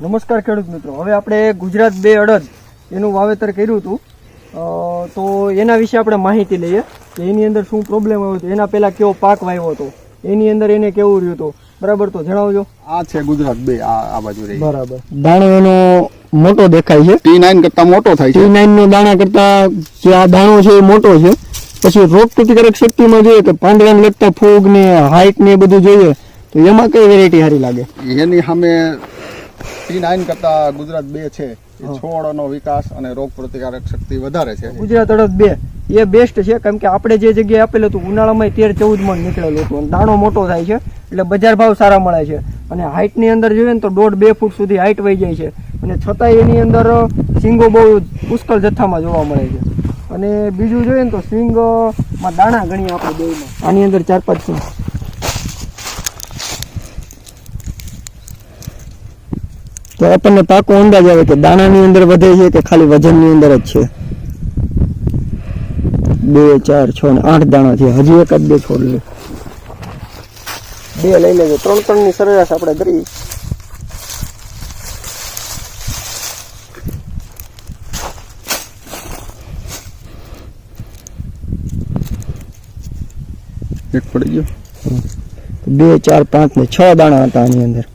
નમસ્કાર ખેડૂત મિત્રો, હવે આપણે ગુજરાત 2 અડદ એનું વાવેતર કર્યું હતું, તો એના વિશે આપણે માહિતી લઈએ કે એની અંદર શું પ્રોબ્લેમ આવ્યો હતો, એના પહેલા કેવો પાક વાવ્યો હતો, એની અંદર એને કેવું રહ્યું હતું, બરાબર? તો જણાવજો. આ છે ગુજરાત 2, આ બાજુ રહી. બરાબર. દાણો એનો મોટો દેખાય છે, T9 કરતા મોટો થાય છે. T9 નો દાણા કરતા જે આ દાણો છે એ મોટો છે. પછી રોગ પ્રતિકારક શક્તિમાં જોઈએ કે પાંદડાને લગતા ફૂગ ને હાઈટ ને બધું જોઈએ તો એમાં કઈ વેરાયટી સારી લાગે? એની સામે T9 કરતા ગુજરાત 2 છે, એ છોડનો વિકાસ અને રોગ પ્રતિકારક શક્તિ વધારે છે. ગુજરાત અડદ 2 એ બેસ્ટ છે, કેમ કે આપણે જે જગ્યાએ આપેલું હતું ઉનાળામાં 13-14 મણ નીકળેલું હતું અને દાણો મોટો થાય છે એટલે બજાર ભાવ સારા મળે છે. અને હાઈટની અંદર જોઈએ ને તો 1.5-2 ફૂટ સુધી હાઈટ વહી જાય છે અને છતાંય એની અંદર સિંગો બહુ પુષ્કળ જથ્થામાં જોવા મળે છે. અને બીજું જોઈએ ને તો સિંગમાં દાણા ગણીએ આપણે બેમાં, આની અંદર 4-5 સિંગ. તો આપણને પાકો અંદાજ આવે કે દાણાની અંદર વધે છે કે ખાલી વજનની અંદર જ છે. 2, 4, 6 ને 8 દાણા છે. હજી એક જ 2 છોડ લે, 2 લઈ લેજો. 3 ની સરેરાશ આપણે કરી. એક પડી ગયો. 2, 4, 5 ને 6 દાણા હતા આની અંદર.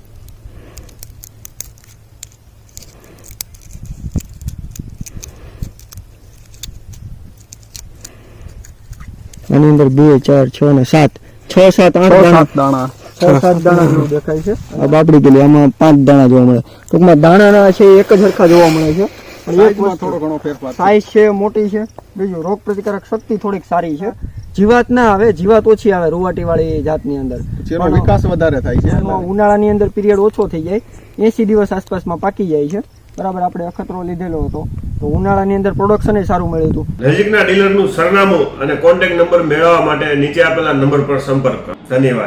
આની અંદર 2, 4, 6 ને 7, 6, 7, 8 દાણા. 6-7 દાણા દેખાય છે. આ બાબડી ગયેલી, આમાં 5 દાણા જોવા મળે. ટૂંકમાં દાણાના છે એક જ સરખા જોવા મળે છે, પણ એક થોડો ઘણો ફેરફાર. સાઈઝ છે મોટી છે. બીજું રોગ પ્રતિકારક શક્તિ થોડીક સારી છે. જીવાત ના આવે, જીવાત ઓછી આવે રૂવાટી વાળી જાતની અંદર. જેનો વિકાસ વધારે થાય છે. ઉનાળાની અંદર પીરિયડ ઓછો થઈ જાય, 80 દિવસ આસપાસમાં પાકી જાય છે. બરાબર. આપણે અખતરો લીધેલો હતો તો ઉનાળાની અંદર પ્રોડક્શન સારું મળ્યું હતું. નજીકના ડીલરનું સરનામું અને કોન્ટેક્ટ નંબર મેળવવા માટે નીચે આપેલા નંબર પર સંપર્ક કરો. ધન્યવાદ.